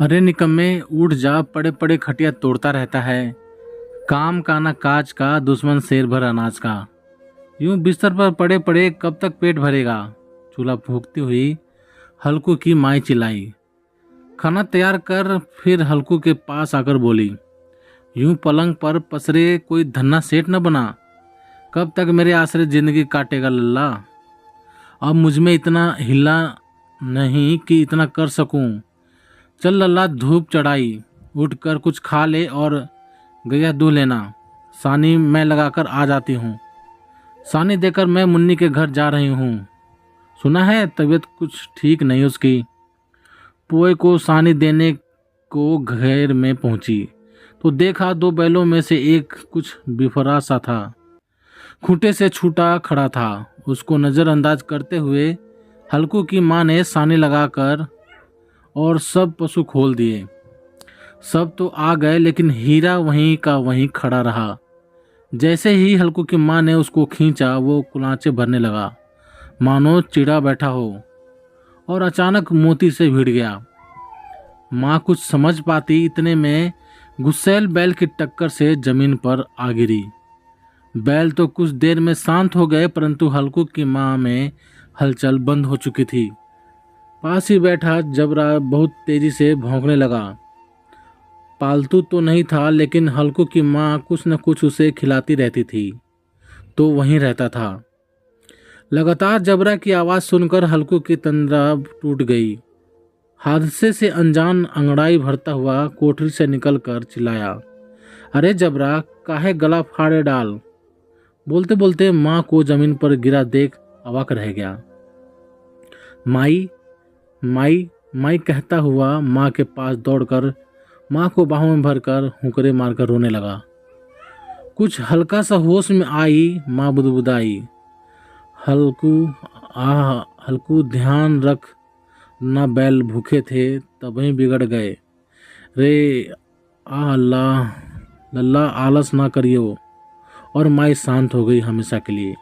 अरे निकम्मे, उठ जा। पड़े पड़े खटिया तोड़ता रहता है। काम का ना काज का, दुश्मन शेर भर अनाज का। यूं बिस्तर पर पड़े पड़े कब तक पेट भरेगा। चूल्हा फूंकती हुई हल्कू की माई चिल्लाई। खाना तैयार कर। फिर हल्कू के पास आकर बोली, यूं पलंग पर पसरे कोई धन्ना सेठ न बना। कब तक मेरे आसरे जिंदगी काटेगा लल्ला। अब मुझ में इतना हिला नहीं कि इतना कर सकूं। चल लल्ला, धूप चढ़ाई, उठ कर कुछ खा ले और गैया दूह लेना। सानी मैं लगाकर आ जाती हूँ। सानी देकर मैं मुन्नी के घर जा रही हूँ। सुना है तबीयत कुछ ठीक नहीं उसकी। पुए को सानी देने को घर में पहुंची तो देखा दो बैलों में से एक कुछ बिफरा सा था। खूंटे से छूटा खड़ा था। उसको नज़रअंदाज करते हुए हल्कू की माँ ने सानी लगाकर और सब पशु खोल दिए। सब तो आ गए लेकिन हीरा वहीं का वहीं खड़ा रहा। जैसे ही हल्कू की माँ ने उसको खींचा वो कुलांचे भरने लगा, मानो चिड़ा बैठा हो, और अचानक मोती से भिड़ गया। माँ कुछ समझ पाती इतने में गुस्सैल बैल की टक्कर से जमीन पर आ गिरी। बैल तो कुछ देर में शांत हो गए, परंतु हल्कू की माँ में हलचल बंद हो चुकी थी। पास ही बैठा जबरा बहुत तेजी से भौंकने लगा। पालतू तो नहीं था, लेकिन हल्कू की माँ कुछ न कुछ उसे खिलाती रहती थी, तो वहीं रहता था। लगातार जबरा की आवाज़ सुनकर हल्कू की तंद्रा टूट गई। हादसे से अनजान अंगड़ाई भरता हुआ कोठरी से निकलकर चिल्लाया, अरे जबरा, काहे गला फाड़े डाल। बोलते बोलते माँ को जमीन पर गिरा देख अवाक रह गया। माई माई माई कहता हुआ माँ के पास दौड़कर माँ को बाहों में भरकर हुंकरे मारकर रोने लगा। कुछ हल्का सा होश में आई माँ बुदबुदाई, हल्कू ध्यान रख ना, बैल भूखे थे तभी बिगड़ गए रे। अल्लाह लल्ला, आलस ना करियो। और माई शांत हो गई हमेशा के लिए।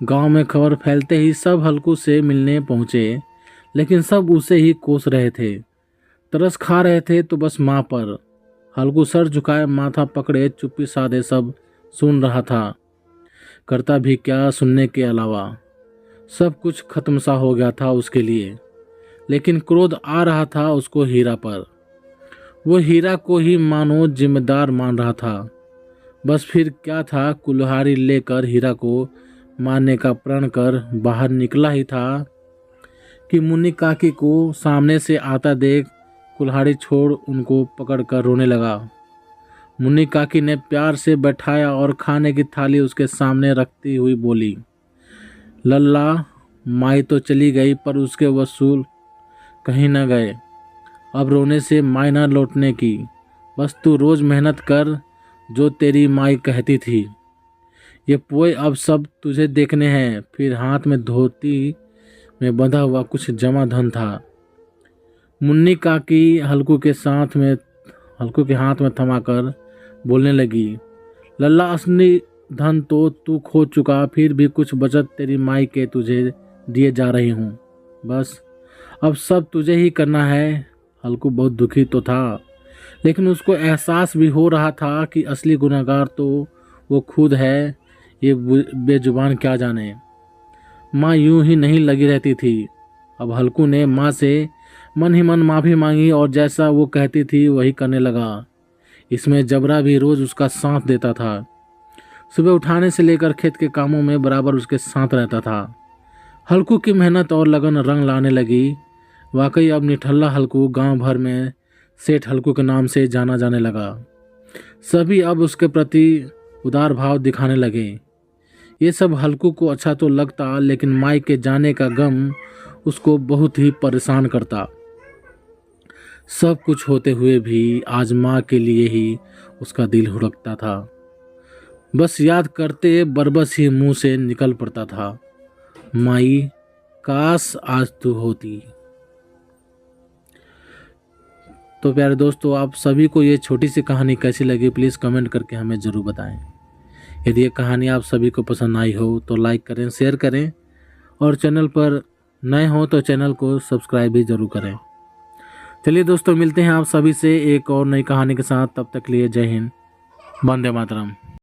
गांव में खबर फैलते ही सब हल्कू से मिलने पहुँचे, लेकिन सब उसे ही कोस रहे थे, तरस खा रहे थे तो बस माँ पर। हल्कू सर झुकाए माथा पकड़े चुप्पी साधे सब सुन रहा था। करता भी क्या सुनने के अलावा। सब कुछ खत्म सा हो गया था उसके लिए, लेकिन क्रोध आ रहा था उसको हीरा पर। वो हीरा को ही मानो जिम्मेदार मान रहा था। बस फिर क्या था, कुल्हाड़ी लेकर हीरा को मारने का प्रण कर बाहर निकला ही था कि मुन्नी काकी को सामने से आता देख कुल्हाड़ी छोड़ उनको पकड़कर रोने लगा। मुन्नी काकी ने प्यार से बैठाया और खाने की थाली उसके सामने रखती हुई बोली, लल्ला, माई तो चली गई पर उसके वसूल कहीं न गए। अब रोने से माई ना लौटने की। बस तू रोज़ मेहनत कर जो तेरी माई कहती थी। ये पोए अब सब तुझे देखने हैं। फिर हाथ में धोती में बंधा हुआ कुछ जमा धन था। मुन्नी काकी हल्कू के हाथ में थमाकर बोलने लगी, लल्ला, असली धन तो तू खो चुका, फिर भी कुछ बचत तेरी माई के तुझे दिए जा रही हूँ। बस अब सब तुझे ही करना है। हल्कू बहुत दुखी तो था, लेकिन उसको एहसास भी हो रहा था कि असली गुनहगार तो वो खुद है। ये बेजुबान क्या जाने। माँ यूं ही नहीं लगी रहती थी। अब हल्कू ने माँ से मन ही मन माफ़ी मांगी और जैसा वो कहती थी वही करने लगा। इसमें जबरा भी रोज़ उसका साथ देता था। सुबह उठाने से लेकर खेत के कामों में बराबर उसके साथ रहता था। हल्कू की मेहनत और लगन रंग लाने लगी। वाकई अब निठल्ला हल्कू गांव भर में सेठ हल्कू के नाम से जाना जाने लगा। सभी अब उसके प्रति उदार भाव दिखाने लगे। ये सब हल्कू को अच्छा तो लगता, लेकिन माई के जाने का गम उसको बहुत ही परेशान करता। सब कुछ होते हुए भी आज माँ के लिए ही उसका दिल हुड़कता था। बस याद करते बरबस ही मुंह से निकल पड़ता था, माई, काश आज तू होती। तो प्यारे दोस्तों, आप सभी को ये छोटी सी कहानी कैसी लगी प्लीज़ कमेंट करके हमें ज़रूर बताएं। यदि ये कहानी आप सभी को पसंद आई हो तो लाइक करें, शेयर करें, और चैनल पर नए हो तो चैनल को सब्सक्राइब भी ज़रूर करें। चलिए दोस्तों, मिलते हैं आप सभी से एक और नई कहानी के साथ। तब तक लिए जय हिंद, वंदे मातरम।